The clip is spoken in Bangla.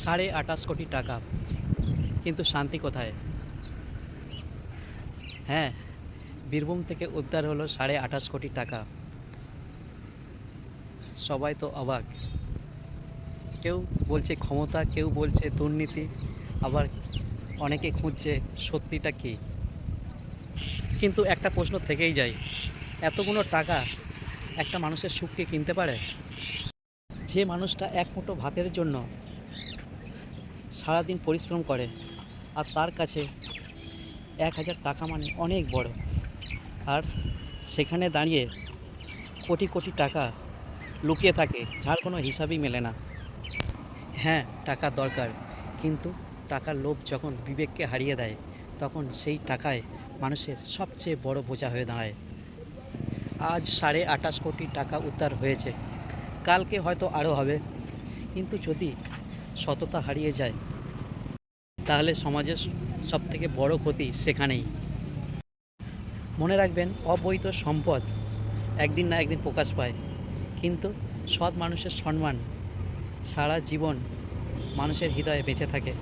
28.5 কোটি টাকা, কিন্তু শান্তি কোথায়? হ্যাঁ, বীরভূম থেকে উদ্ধার হলো 28.5 কোটি টাকা। সবাই তো অবাক। কেউ বলছে ক্ষমতা, কেউ বলছে দুর্নীতি, আবার অনেকে খুঁজছে সত্যিটা কী। কিন্তু একটা প্রশ্ন থেকেই যায়, এতগুলো টাকা একটা মানুষের সুখকে কিনতে পারে? যে মানুষটা এক মুঠো ভাতের জন্য সারাদিন পরিশ্রম করে, আর তার কাছে 1,000 টাকা মানে অনেক বড়, আর সেখানে দাঁড়িয়ে কোটি কোটি টাকা লুকিয়ে থাকে যার কোনো হিসাবই মেলে না। হ্যাঁ, টাকা দরকার, কিন্তু টাকার লোভ যখন বিবেককে হারিয়ে দেয়, তখন সেই টাকায় মানুষের সবচেয়ে বড় বোঝা হয়ে দাঁড়ায়। আজ 28.5 কোটি টাকা উদ্ধার হয়েছে, কালকে হয়তো আরও হবে, কিন্তু যদি সততা হারিয়ে যায়, তাহলে সমাজের সবথেকে বড় ক্ষতি সেখানেই। মনে রাখবেন, অবৈধ সম্পদ একদিন না একদিন প্রকাশ পায়, কিন্তু সৎ মানুষের সম্মান সারা জীবন মানুষের হৃদয়ে বেঁচে থাকে।